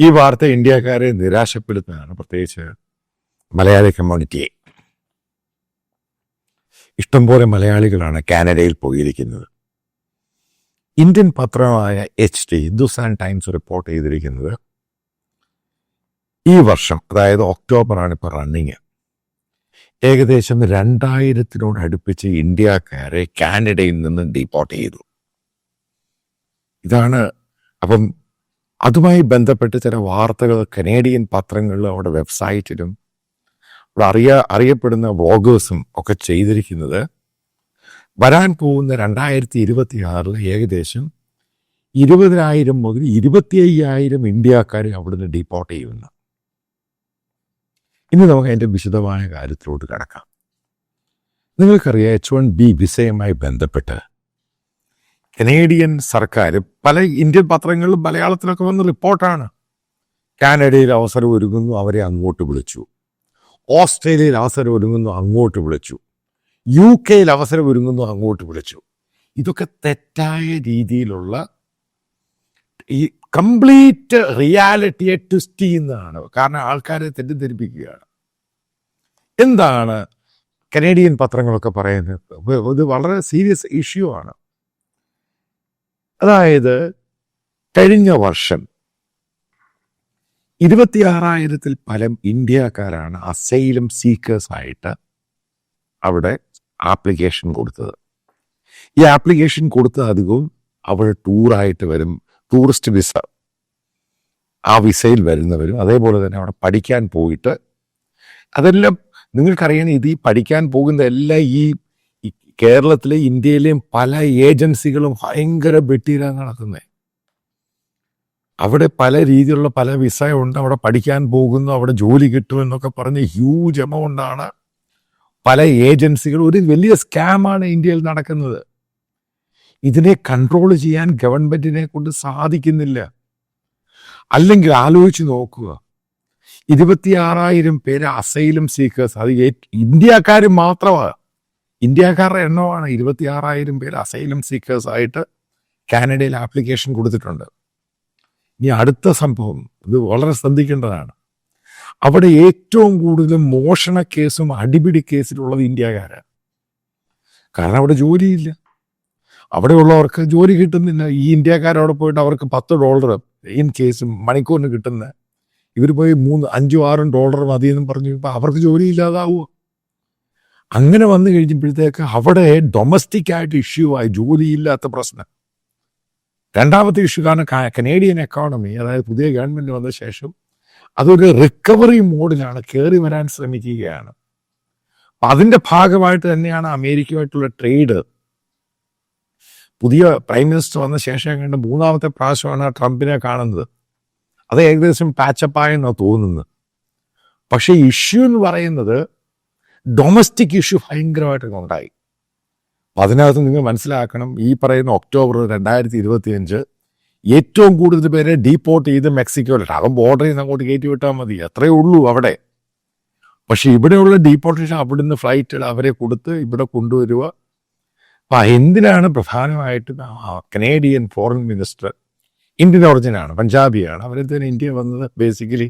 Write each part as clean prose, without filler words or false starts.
ഈ വാർത്ത ഇന്ത്യക്കാരെ നിരാശപ്പെടുത്തുന്നതാണ്, പ്രത്യേകിച്ച് മലയാളി കമ്മ്യൂണിറ്റിയെ. ഇഷ്ടംപോലെ മലയാളികളാണ് കാനഡയിൽ പോയിരിക്കുന്നത്. ഇന്ത്യൻ പത്രമായ HT ഹിന്ദുസ്ഥാൻ ടൈംസ് റിപ്പോർട്ട് ചെയ്തിരിക്കുന്നത് ഈ വർഷം, അതായത് ഒക്ടോബറാണ് ഇപ്പോൾ റണ്ണിങ്, ഏകദേശം 2000-നോട് അടുപ്പിച്ച് ഇന്ത്യക്കാരെ കാനഡയിൽ നിന്ന് ഡീപ്പോർട്ട് ചെയ്തു. ഇതാണ്. അപ്പം അതുമായി ബന്ധപ്പെട്ട് ചില വാർത്തകൾ കനേഡിയൻ പത്രങ്ങളിലും അവിടെ വെബ്സൈറ്റിലും അവിടെ അറിയപ്പെടുന്ന വ്ളോഗേഴ്സും ഒക്കെ ചെയ്തിരിക്കുന്നത്, വരാൻ പോകുന്ന 2026 ഏകദേശം 20,000 മുതൽ 25,000 ഇന്ത്യക്കാരെ അവിടുന്ന് ഡീപ്പോർട്ട് ചെയ്യുന്നു. ഇനി നമുക്ക് അതിൻ്റെ വിശദമായ കാര്യത്തിലോട്ട് കടക്കാം. നിങ്ങൾക്കറിയാം, H1B വിസയുമായി ബന്ധപ്പെട്ട് കനേഡിയൻ സർക്കാർ പല ഇന്ത്യൻ പത്രങ്ങളിലും മലയാളത്തിലൊക്കെ വന്ന റിപ്പോർട്ടാണ്. കാനഡയിൽ അവസരം ഒരുങ്ങുന്നു, അവരെ അങ്ങോട്ട് വിളിച്ചു. ഓസ്ട്രേലിയയിൽ അവസരം ഒരുങ്ങുന്നു, അങ്ങോട്ട് വിളിച്ചു. UK അവസരം ഒരുങ്ങുന്നു, അങ്ങോട്ട് വിളിച്ചു. ഇതൊക്കെ തെറ്റായ രീതിയിലുള്ള ഈ കംപ്ലീറ്റ് റിയാലിറ്റിയെ ട്വിസ്റ്റ് ചെയ്യുന്നതാണ്. കാരണം ആൾക്കാരെ തെറ്റിദ്ധരിപ്പിക്കുകയാണ്. എന്താണ് കനേഡിയൻ പത്രങ്ങളൊക്കെ പറയുന്നത്? ഇത് വളരെ സീരിയസ് ഇഷ്യൂ ആണ്. അതായത് കഴിഞ്ഞ വർഷം 26,000-ൽ പരം ഇന്ത്യക്കാരാണ് അസൈലം സീക്കേഴ്സ് ആയിട്ട് അവിടെ ആപ്ലിക്കേഷൻ കൊടുത്തത്. ഈ ആപ്ലിക്കേഷൻ കൊടുത്ത അധികവും അവിടെ ടൂറായിട്ട് വരും, ടൂറിസ്റ്റ് വിസ, ആ വിസയിൽ വരുന്നവരും അതേപോലെ തന്നെ അവിടെ പഠിക്കാൻ പോയിട്ട്, അതെല്ലാം നിങ്ങൾക്കറിയാം, ഇത് ഈ പഠിക്കാൻ പോകുന്ന എല്ലാം ഈ കേരളത്തിലെ ഇന്ത്യയിലെയും പല ഏജൻസികളും ഭയങ്കര വെട്ടിയിലാണ് നടക്കുന്നത്. അവിടെ പല രീതിയിലുള്ള പല വിസ ഉണ്ട്, അവിടെ പഠിക്കാൻ പോകുന്നു, അവിടെ ജോലി കിട്ടുമെന്നൊക്കെ പറഞ്ഞ് ഹ്യൂജ് എമൗണ്ടാണ് പല ഏജൻസികൾ. ഒരു വലിയ സ്കാമാണ് ഇന്ത്യയിൽ നടക്കുന്നത്. ഇതിനെ കൺട്രോൾ ചെയ്യാൻ ഗവൺമെന്റിനെ കൊണ്ട് സാധിക്കുന്നില്ല. അല്ലെങ്കിൽ ആലോചിച്ച് നോക്കുക, 26,000 പേര് അസൈലം സീക്കേഴ്സ്, അത് ഇന്ത്യക്കാർ മാത്രമാണ്, ഇന്ത്യക്കാരുടെ എണ്ണമാണ്. 26,000 പേര് അസൈലം സീക്കേഴ്സ് ആയിട്ട് കാനഡയിൽ ആപ്ലിക്കേഷൻ കൊടുത്തിട്ടുണ്ട്. ഇനി അടുത്ത സംഭവം, ഇത് വളരെ ശ്രദ്ധിക്കേണ്ടതാണ്. അവിടെ ഏറ്റവും കൂടുതൽ മോഷണ കേസും അടിപിടി കേസിലുള്ളത് ഇന്ത്യക്കാരാണ്. കാരണം അവിടെ ജോലിയില്ല, അവിടെയുള്ളവർക്ക് ജോലി കിട്ടുന്നില്ല. ഈ ഇന്ത്യക്കാരവിടെ പോയിട്ട് അവർക്ക് $10 ഇൻ കേസും മണിക്കൂറിന് കിട്ടുന്ന, ഇവർ പോയി $3-5-6 മതിയെന്നും പറഞ്ഞു ഇപ്പം അവർക്ക് ജോലി ഇല്ലാതാവുമോ? അങ്ങനെ വന്നു കഴിഞ്ഞപ്പോഴത്തേക്ക് അവിടെ ഡൊമസ്റ്റിക് ആയിട്ട് ഇഷ്യൂ ആയി, ജോലിയില്ലാത്ത പ്രശ്നം. രണ്ടാമത്തെ ഇഷ്യൂ, കാരണം കനേഡിയൻ എക്കോണമി, അതായത് പുതിയ ഗവൺമെൻറ് വന്ന ശേഷം അതൊരു റിക്കവറി മോഡിലാണ്, കയറി വരാൻ ശ്രമിക്കുകയാണ്. അപ്പം അതിൻ്റെ ഭാഗമായിട്ട് തന്നെയാണ് അമേരിക്കയുമായിട്ടുള്ള ട്രേഡ്. പുതിയ പ്രൈം മിനിസ്റ്റർ വന്ന ശേഷം കണ്ട 3ാമത്തെ പ്രാവശ്യമാണ് ട്രംപിനെ കാണുന്നത്. അത് ഏകദേശം പാച്ചപ്പായെന്നാണ് തോന്നുന്നത്. പക്ഷേ ഇഷ്യൂ എന്ന് പറയുന്നത് ഡൊമസ്റ്റിക് ഇഷ്യൂ ഭയങ്കരമായിട്ട് ഉണ്ടായി. അതിനകത്ത് നിങ്ങൾ മനസ്സിലാക്കണം, ഈ പറയുന്ന ഒക്ടോബർ 2025 ഏറ്റവും കൂടുതൽ പേരെ ഡീപ്പോർട്ട് ചെയ്ത് മെക്സിക്കോയിലിട്ട്, അവൻ ബോർഡറിൽ നിന്ന് അങ്ങോട്ട് കയറ്റി വിട്ടാൽ മതി, അത്രയേ ഉള്ളൂ അവിടെ. പക്ഷെ ഇവിടെയുള്ള ഡീപ്പോർട്ടേഷൻ അവിടുന്ന് ഫ്ലൈറ്റിൽ അവരെ കൊടുത്ത് ഇവിടെ കൊണ്ടുവരിക. അപ്പം എന്തിനാണ് പ്രധാനമായിട്ടും കനേഡിയൻ ഫോറിൻ മിനിസ്റ്റർ ഇന്ത്യൻ ഒറിജിനാണ്, പഞ്ചാബിയാണ്, അവരെന്തിനാണ് ഇന്ത്യ വന്നത്? ബേസിക്കലി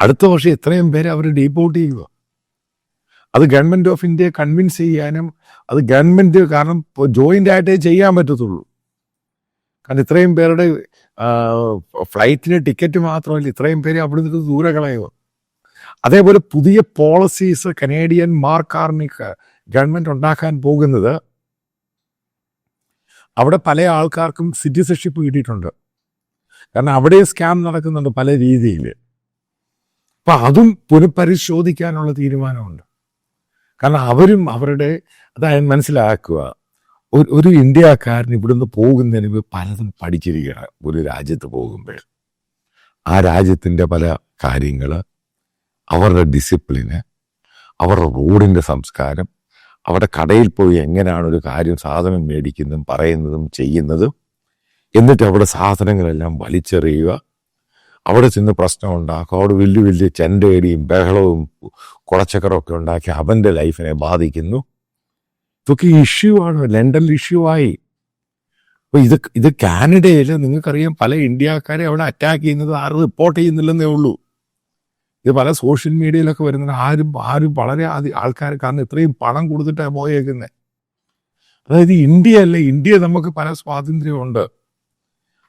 അടുത്ത വർഷം ഇത്രയും പേരെ അവർ ഡീപ്പോർട്ട് ചെയ്യുക. അത് ഗവൺമെൻറ് ഓഫ് ഇന്ത്യയെ കൺവിൻസ് ചെയ്യാനും, അത് ഗവൺമെൻറ്, കാരണം ജോയിൻ്റ് ആയിട്ടേ ചെയ്യാൻ പറ്റത്തുള്ളൂ. കാരണം ഇത്രയും പേരുടെ ഫ്ലൈറ്റിന് ടിക്കറ്റ് മാത്രമല്ല, ഇത്രയും പേര് അവിടെ നിന്ന് ദൂരെ കളയുക. അതേപോലെ പുതിയ പോളിസീസ് കനേഡിയൻ മാർക്കാർണിക് ഗവൺമെൻറ് ഉണ്ടാക്കാൻ പോകുന്നത്, അവിടെ പല ആൾക്കാർക്കും സിറ്റിസൺഷിപ്പ് കിട്ടിയിട്ടുണ്ട്. കാരണം അവിടെ സ്കാം നടക്കുന്നുണ്ട് പല രീതിയിൽ. അപ്പം അതും പുനഃപരിശോധിക്കാനുള്ള തീരുമാനമുണ്ട്. കാരണം അവരും അവരുടെ, അതായത് മനസ്സിലാക്കുക, ഒരു ഇന്ത്യക്കാരൻ ഇവിടുന്ന് പോകുന്നതിന് മുമ്പ് പലതും പഠിച്ചിരിക്കുകയാണ്. ഒരു രാജ്യത്ത് പോകുമ്പോൾ ആ രാജ്യത്തിൻ്റെ പല കാര്യങ്ങൾ, അവരുടെ ഡിസിപ്ലിന്, അവരുടെ റോഡിൻ്റെ സംസ്കാരം, അവിടെ കടയിൽ പോയി എങ്ങനെയാണ് ഒരു കാര്യം സാധനം മേടിക്കുന്നതും പറയുന്നതും ചെയ്യുന്നതും, എന്നിട്ട് അവിടെ സാധനങ്ങളെല്ലാം വലിച്ചെറിയുക, അവിടെ ചെന്ന് പ്രശ്നം ഉണ്ടാക്കുക, അവിടെ വലിയ വലിയ ചെണ്ടയടിയും ബഹളവും കുളച്ചക്കറൊക്കെ ഉണ്ടാക്കി അവൻ്റെ ലൈഫിനെ ബാധിക്കുന്നു. ഇതൊക്കെ ഇഷ്യൂ ആണ്, ലണ്ടനിൽ ഇഷ്യൂ ആയി. അപ്പോൾ ഇത് കാനഡയിൽ നിങ്ങൾക്കറിയാം പല ഇന്ത്യക്കാരെ അവിടെ അറ്റാക്ക് ചെയ്യുന്നത് ആരും റിപ്പോർട്ട് ചെയ്യുന്നില്ലെന്നേ ഉള്ളൂ. ഇത് പല സോഷ്യൽ മീഡിയയിലൊക്കെ വരുന്നത് ആരും വളരെ ആൾക്കാർ, കാരണം ഇത്രയും പണം കൊടുത്തിട്ടാണ് പോയേക്കുന്നത്. അതായത് ഇന്ത്യ നമുക്ക് പല സ്വാതന്ത്ര്യമുണ്ട്.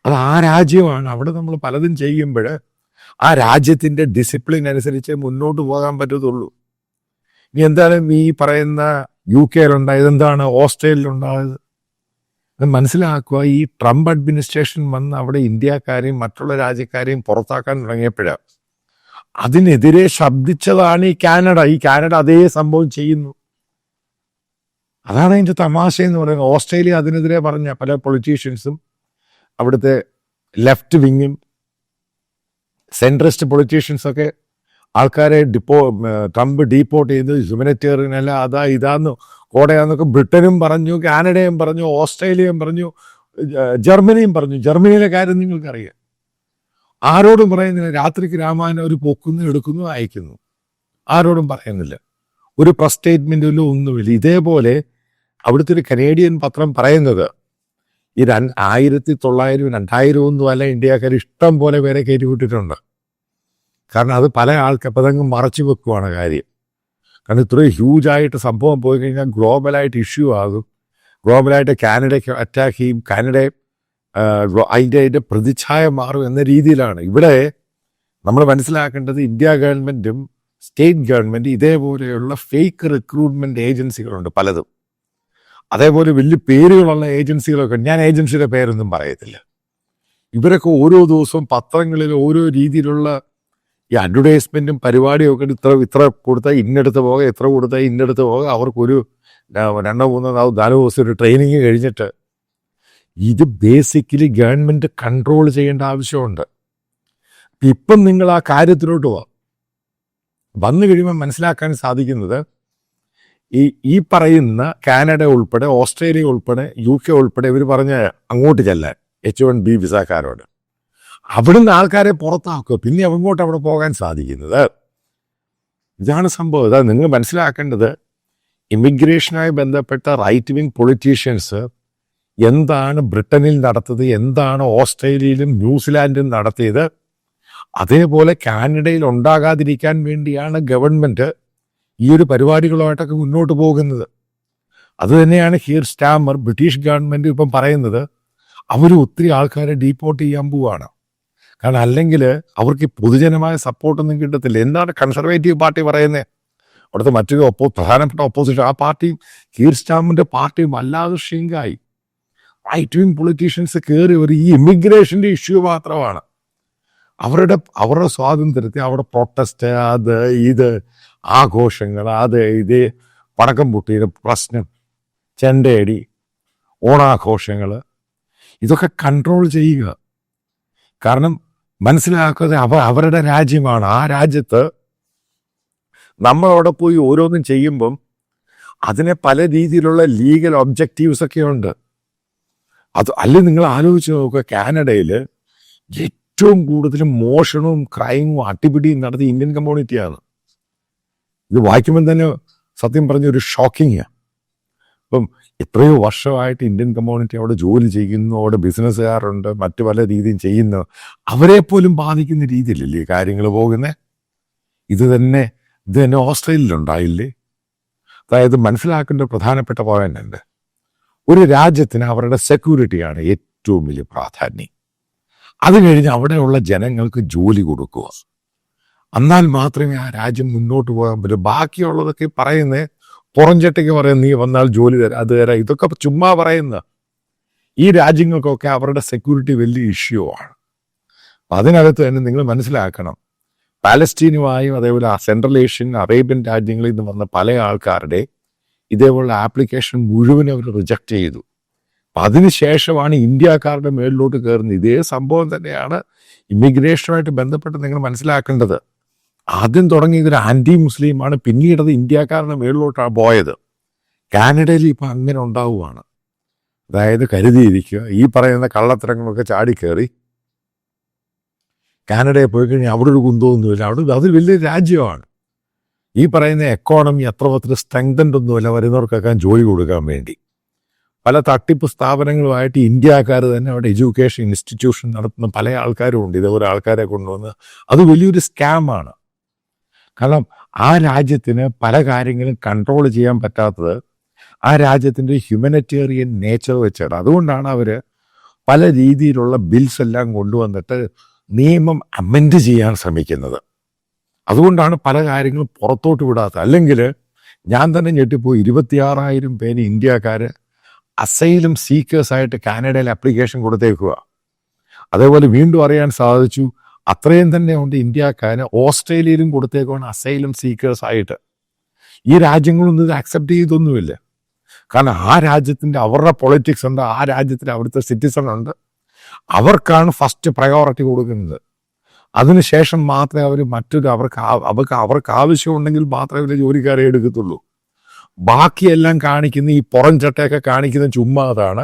അത് ആ രാജ്യമാണ്. അവിടെ നമ്മൾ പലതും ചെയ്യുമ്പോൾ ആ രാജ്യത്തിൻ്റെ ഡിസിപ്ലിൻ അനുസരിച്ച് മുന്നോട്ട് പോകാൻ പറ്റത്തുള്ളൂ. ഇനി എന്തായാലും ഈ പറയുന്ന UK-യിലുണ്ടായത്, എന്താണ് ഓസ്ട്രേലിയയിലുണ്ടായത്, അത് മനസ്സിലാക്കുക. ഈ ട്രംപ് അഡ്മിനിസ്ട്രേഷൻ വന്ന് അവിടെ ഇന്ത്യക്കാരെയും മറ്റുള്ള രാജ്യക്കാരെയും പുറത്താക്കാൻ തുടങ്ങിയപ്പോഴാണ് അതിനെതിരെ ശബ്ദിച്ചതാണ് ഈ കാനഡ അതേ സംഭവം ചെയ്യുന്നു. അതാണ് അതിൻ്റെ തമാശ എന്ന് പറയുന്നത്. ഓസ്ട്രേലിയ അതിനെതിരെ പറഞ്ഞ പല പൊളിറ്റീഷ്യൻസും, അവിടുത്തെ ലെഫ്റ്റ് വിങ്ങും സെൻട്രിസ്റ്റ് പൊളിറ്റീഷ്യൻസൊക്കെ ആൾക്കാരെ ട്രംപ് ഡീപ്പോർട്ട് ചെയ്ത് ഹ്യൂമനിറ്റേറിയൻ അല്ല ഇതാന്ന് കോടയാന്നൊക്കെ ബ്രിട്ടനും പറഞ്ഞു, കാനഡയും പറഞ്ഞു, ഓസ്ട്രേലിയയും പറഞ്ഞു, ജർമ്മനിയും പറഞ്ഞു. ജർമ്മനിയിലെ കാര്യം നിങ്ങൾക്കറിയാം. ആരോടും പറയുന്നില്ല. രാത്രിക്ക് രാമായണം ഒരു പൊക്കുന്നു, എടുക്കുന്നു, അയക്കുന്നു. ആരോടും പറയുന്നില്ല. ഒരു പ്രസ് സ്റ്റേറ്റ്മെൻറ്റിലോ ഒന്നുമില്ല. ഇതേപോലെ അവിടുത്തെ ഒരു കനേഡിയൻ പത്രം പറയുന്നത് ഈ 1900 2000 ഒന്നുമല്ല, ഇന്ത്യക്കാർ ഇഷ്ടം പോലെ പേരെ കയറ്റി വിട്ടിട്ടുണ്ട്. കാരണം അത് പല ആൾക്കപ്പതങ്ങ് മറച്ചു വെക്കുവാണ് കാര്യം. കാരണം ഇത്രയും ഹ്യൂജായിട്ട് സംഭവം പോയി കഴിഞ്ഞാൽ ഗ്ലോബലായിട്ട് ഇഷ്യൂ ആകും. ഗ്ലോബലായിട്ട് കാനഡയ്ക്ക് അറ്റാക്ക് ചെയ്യും. കാനഡയെ അതിൻ്റെ പ്രതിച്ഛായ മാറും എന്ന രീതിയിലാണ്. ഇവിടെ നമ്മൾ മനസ്സിലാക്കേണ്ടത്, ഇന്ത്യ ഗവൺമെൻറ്റും സ്റ്റേറ്റ് ഗവൺമെൻറ് ഇതേപോലെയുള്ള ഫേക്ക് റിക്രൂട്ട്മെൻറ്റ് ഏജൻസികളുണ്ട് പലതും. അതേപോലെ വലിയ പേരുകളുള്ള ഏജൻസികളൊക്കെ, ഞാൻ ഏജൻസിയുടെ പേരൊന്നും പറയത്തില്ല. ഇവരൊക്കെ ഓരോ ദിവസവും പത്രങ്ങളിൽ ഓരോ രീതിയിലുള്ള ഈ അഡ്വർടൈസ്മെൻറ്റും പരിപാടിയും ഒക്കെ ഇത്ര കൊടുത്താൽ ഇന്നടുത്ത് പോകാം, എത്ര കൊടുത്താൽ ഇന്നടുത്ത് പോകാം. അവർക്കൊരു 2 3 4 ദിവസം ഒരു ട്രെയിനിങ് കഴിഞ്ഞിട്ട്, ഇത് ബേസിക്കലി ഗവൺമെൻറ് കൺട്രോൾ ചെയ്യേണ്ട ആവശ്യമുണ്ട്. ഇപ്പം നിങ്ങൾ ആ കാര്യത്തിലോട്ട് വന്നു കഴിയുമ്പോൾ മനസ്സിലാക്കാൻ സാധിക്കുന്നത്, ഈ പറയുന്ന കാനഡ ഉൾപ്പെടെ ഓസ്ട്രേലിയ ഉൾപ്പെടെ UK ഉൾപ്പെടെ ഇവർ പറഞ്ഞ അങ്ങോട്ട് ചെല്ലാൻ H1B വിസക്കാരോട്, അവിടുന്ന് ആൾക്കാരെ പുറത്താക്കുക. പിന്നെ അങ്ങോട്ട് അവിടെ പോകാൻ സാധിക്കുന്നത്. ഇതാണ് സംഭവം. അതാ നിങ്ങൾ മനസ്സിലാക്കേണ്ടത്. ഇമിഗ്രേഷനുമായി ബന്ധപ്പെട്ട റൈറ്റ് വിങ് പൊളിറ്റീഷ്യൻസ് എന്താണ് ബ്രിട്ടനിൽ നടത്തിയത്, എന്താണ് ഓസ്ട്രേലിയയിലും ന്യൂസിലാൻഡിലും നടത്തിയത്, അതേപോലെ കാനഡയിൽ ഉണ്ടാകാതിരിക്കാൻ വേണ്ടിയാണ് ഗവൺമെൻറ് ഈ ഒരു പരിപാടികളുമായിട്ടൊക്കെ മുന്നോട്ട് പോകുന്നത്. അതുതന്നെയാണ് കീർ സ്റ്റാമർ, ബ്രിട്ടീഷ് ഗവൺമെൻറ് ഇപ്പം പറയുന്നത്. അവർ ഒത്തിരി ആൾക്കാരെ ഡീപ്പോർട്ട് ചെയ്യാൻ പോവുകയാണ്. കാരണം അല്ലെങ്കിൽ അവർക്ക് പൊതുജനമായ സപ്പോർട്ടൊന്നും കിട്ടത്തില്ല. എന്താണ് കൺസർവേറ്റീവ് പാർട്ടി പറയുന്നത്? അവിടുത്തെ മറ്റൊരു പ്രധാനപ്പെട്ട ഓപ്പോസിഷൻ ആ പാർട്ടിയും കീർ സ്റ്റാമറിൻ്റെ പാർട്ടിയും അല്ലാതെ ഷിങ്കായി. റൈറ്റ് വിങ് പൊളിറ്റീഷ്യൻസ് കയറി ഒരു ഈ ഇമിഗ്രേഷൻ്റെ ഇഷ്യൂ മാത്രമാണ്. അവരുടെ സ്വാതന്ത്ര്യത്തെ അവിടെ പ്രൊട്ടസ്റ്റ്, ഇത് ആഘോഷങ്ങൾ, ഇത് പടക്കം പൊട്ടിയുടെ പ്രശ്നം, ചെണ്ടയടി, ഓണാഘോഷങ്ങൾ, ഇതൊക്കെ കൺട്രോൾ ചെയ്യുക. കാരണം മനസ്സിലാക്കാതെ അവരുടെ രാജ്യമാണ്. ആ രാജ്യത്ത് നമ്മളവിടെ പോയി ഓരോന്നും ചെയ്യുമ്പം അതിനെ പല രീതിയിലുള്ള ലീഗൽ ഒബ്ജക്റ്റീവ്സ് ഒക്കെ ഉണ്ട്. അല്ലെങ്കിൽ നിങ്ങൾ ആലോചിച്ച് നോക്കുക, കാനഡയിൽ ഏറ്റവും കൂടുതൽ മോഷണവും ക്രൈമും അട്ടിപിടിയും നടത്തിയ ഇന്ത്യൻ കമ്മ്യൂണിറ്റിയാണ്. ഇത് വായിക്കുമ്പോൾ തന്നെ സത്യം പറഞ്ഞ ഒരു ഷോക്കിങ്ങാണ്. ഇപ്പം എത്രയോ വർഷമായിട്ട് ഇന്ത്യൻ കമ്മ്യൂണിറ്റി അവിടെ ജോലി ചെയ്യുന്നു, അവിടെ ബിസിനസ്സുകാരുണ്ട്, മറ്റു പല രീതിയും ചെയ്യുന്നു. അവരെ പോലും ബാധിക്കുന്ന രീതിയിലല്ലേ കാര്യങ്ങൾ പോകുന്നത്. ഇത് തന്നെ ഓസ്ട്രേലിയയിലുണ്ടായില്ലേ? അതായത് മനസ്സിലാക്കേണ്ട പ്രധാനപ്പെട്ട പോയിന്റ് ഉണ്ട്. ഒരു രാജ്യത്തിന് അവരുടെ സെക്യൂരിറ്റിയാണ് ഏറ്റവും വലിയ പ്രാധാന്യം. അത് കഴിഞ്ഞ് അവിടെയുള്ള ജനങ്ങൾക്ക് ജോലി കൊടുക്കുക. എന്നാൽ മാത്രമേ ആ രാജ്യം മുന്നോട്ട് പോകാൻ പറ്റൂ. ബാക്കിയുള്ളതൊക്കെ പറയുന്നത് പുറംചട്ടയ്ക്ക് പറയുന്നത്, നീ വന്നാൽ ജോലി തരാം, അത് തരാം, ഇതൊക്കെ ചുമ്മാ പറയുന്ന. ഈ രാജ്യങ്ങൾക്കൊക്കെ അവരുടെ സെക്യൂരിറ്റി വലിയ ഇഷ്യൂ ആണ്. അതിനകത്ത് തന്നെ നിങ്ങൾ മനസ്സിലാക്കണം, പാലസ്തീനുമായും അതേപോലെ സെൻട്രൽ ഏഷ്യൻ അറേബ്യൻ രാജ്യങ്ങളിൽ നിന്ന് വന്ന പല ആൾക്കാരുടെ ഇതേപോലുള്ള ആപ്ലിക്കേഷൻ മുഴുവൻ അവർ റിജക്റ്റ് ചെയ്തു. അപ്പം അതിനുശേഷമാണ് ഇന്ത്യക്കാരുടെ മേളിലോട്ട് കയറുന്നത്. ഇതേ സംഭവം തന്നെയാണ് ഇമിഗ്രേഷനുമായിട്ട് ബന്ധപ്പെട്ട് നിങ്ങൾ മനസ്സിലാക്കേണ്ടത്. ആദ്യം തുടങ്ങിയത് ഒരു ആൻറ്റി മുസ്ലിമാണ്, പിന്നീടത് ഇന്ത്യക്കാരുടെ മേളിലോട്ടാണ് പോയത്. കാനഡയിൽ ഇപ്പം അങ്ങനെ ഉണ്ടാവുകയാണ്. അതായത് കരുതിയിരിക്കുക, ഈ പറയുന്ന കള്ളത്തരങ്ങളൊക്കെ ചാടിക്കയറി കാനഡയിൽ പോയി കഴിഞ്ഞാൽ അവിടെ ഒരു കുന്തമൊന്നുമില്ല. അതൊരു വലിയ രാജ്യമാണ്. ഈ പറയുന്ന എക്കോണമി അത്ര സ്ട്രെങ്തൻഡ് ഒന്നുമില്ല വരുന്നവർക്കൊക്കെ ജോലി കൊടുക്കാൻ വേണ്ടി. പല തട്ടിപ്പ് സ്ഥാപനങ്ങളുമായിട്ട് ഇന്ത്യക്കാർ തന്നെ അവിടെ എഡ്യൂക്കേഷൻ ഇൻസ്റ്റിറ്റ്യൂഷൻ നടത്തുന്ന പല ആൾക്കാരും ഉണ്ട്. ഇതേപോലെ ആൾക്കാരെ കൊണ്ടുവന്ന് അത് വലിയൊരു സ്കാമാണ്. കാരണം ആ രാജ്യത്തിന് പല കാര്യങ്ങളും കൺട്രോൾ ചെയ്യാൻ പറ്റാത്തത് ആ രാജ്യത്തിൻ്റെ ഹ്യൂമനിറ്റേറിയൻ നേച്ചർ വെച്ചാണ്. അതുകൊണ്ടാണ് അവർ പല രീതിയിലുള്ള ബിൽസ് എല്ലാം കൊണ്ടുവന്നിട്ട് നിയമം അമെൻഡ് ചെയ്യാൻ ശ്രമിക്കുന്നത്. അതുകൊണ്ടാണ് പല കാര്യങ്ങളും പുറത്തോട്ട് വിടാത്തത്. അല്ലെങ്കിൽ ഞാൻ തന്നെ ഞെട്ടിപ്പോയി, 26,000 പേര് ഇന്ത്യക്കാർ അസൈലം സീക്കേഴ്സായിട്ട് കാനഡയിൽ ആപ്ലിക്കേഷൻ കൊടുത്തേക്കുക. അതേപോലെ വീണ്ടും അറിയാൻ സാധിച്ചു അത്രയും തന്നെ ഉണ്ട് ഇന്ത്യക്കാര് ഓസ്ട്രേലിയയിലും കൊടുത്തേക്കുവാണ് അസൈലം സീക്കേഴ്സായിട്ട്. ഈ രാജ്യങ്ങളൊന്നും ഇത് അക്സെപ്റ്റ് ചെയ്തൊന്നുമില്ല. കാരണം ആ രാജ്യത്തിൻ്റെ അവരുടെ പൊളിറ്റിക്സ് ഉണ്ട്, ആ രാജ്യത്തിന് അവിടുത്തെ സിറ്റിസൺ ഉണ്ട്, അവർക്കാണ് ഫസ്റ്റ് പ്രയോറിറ്റി കൊടുക്കുന്നത്. അതിനുശേഷം മാത്രമേ അവർ അവർക്ക് ആവശ്യമുണ്ടെങ്കിൽ മാത്രമേ അവർ ജോലിക്കാരെ എടുക്കത്തുള്ളൂ. ബാക്കിയെല്ലാം കാണിക്കുന്ന ഈ പുറം ചട്ടയൊക്കെ കാണിക്കുന്ന ചുമ്മാതാണ്.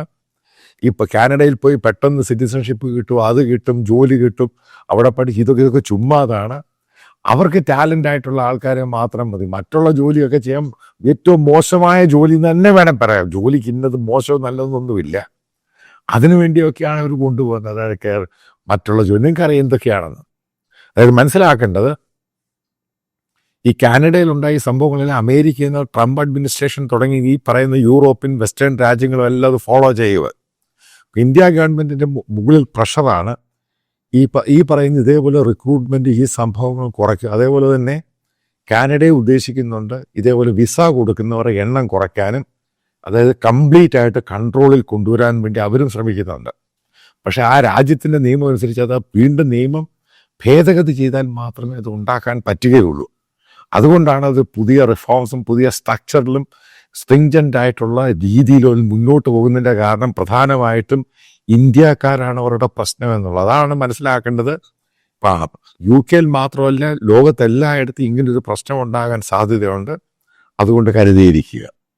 ഇപ്പം കാനഡയിൽ പോയി പെട്ടെന്ന് സിറ്റിസൺഷിപ്പ് കിട്ടും, അത് കിട്ടും, ജോലി കിട്ടും, അവിടെ പഠിക്കും, ഇതൊക്കെ ചുമ്മാതാണ്. അവർക്ക് ടാലൻ്റ് ആയിട്ടുള്ള ആൾക്കാരെ മാത്രം മതി. മറ്റുള്ള ജോലിയൊക്കെ ചെയ്യാൻ ഏറ്റവും മോശമായ ജോലി തന്നെ വേണം പറയാം. ജോലിക്ക് ഇന്നത് മോശവും നല്ലതൊന്നുമില്ല. അതിനുവേണ്ടിയൊക്കെയാണ് അവർ കൊണ്ടുപോകുന്നത്. അതായത് മറ്റുള്ള ജോലി നിങ്ങൾക്കറിയാം എന്തൊക്കെയാണെന്ന്. അതായത് മനസ്സിലാക്കേണ്ടത് ഈ കാനഡയിലുണ്ടായ സംഭവങ്ങളെല്ലാം അമേരിക്കയിൽ നിന്ന് ട്രംപ് അഡ്മിനിസ്ട്രേഷൻ തുടങ്ങി ഈ പറയുന്ന യൂറോപ്യൻ വെസ്റ്റേൺ രാജ്യങ്ങളും എല്ലാം അത് ഫോളോ ചെയ്യുക. ഇന്ത്യ ഗവൺമെൻറ്റിൻ്റെ മുകളിൽ പ്രഷറാണ് ഈ പറയുന്ന ഇതേപോലെ റിക്രൂട്ട്മെൻറ്റ് ഈ സംഭവങ്ങൾ കുറയ്ക്കുക. അതേപോലെ തന്നെ കാനഡയെ ഉദ്ദേശിക്കുന്നുണ്ട് ഇതേപോലെ വിസ കൊടുക്കുന്നവരുടെ എണ്ണം കുറയ്ക്കാനും, അതായത് കംപ്ലീറ്റ് ആയിട്ട് കൺട്രോളിൽ കൊണ്ടുവരാൻ വേണ്ടി അവരും ശ്രമിക്കുന്നുണ്ട്. പക്ഷേ ആ രാജ്യത്തിൻ്റെ നിയമം അനുസരിച്ച് അത് വീണ്ടും നിയമം ഭേദഗതി ചെയ്താൽ മാത്രമേ അത് ഉണ്ടാക്കാൻ പറ്റുകയുള്ളൂ. അതുകൊണ്ടാണ് അത് പുതിയ റിഫോംസും പുതിയ സ്ട്രക്ചറിലും സ്ട്രിങ്ജൻ്റ് ആയിട്ടുള്ള രീതിയിലും മുന്നോട്ട് പോകുന്നതിൻ്റെ കാരണം പ്രധാനമായിട്ടും ഇന്ത്യക്കാരാണ് അവരുടെ പ്രശ്നം എന്നുള്ളത്. അതാണ് മനസ്സിലാക്കേണ്ടത്. UK മാത്രമല്ല ലോകത്തെല്ലായിടത്തും ഇങ്ങനൊരു പ്രശ്നം ഉണ്ടാകാൻ സാധ്യതയുണ്ട്. അതുകൊണ്ട് കരുതിയിരിക്കുക.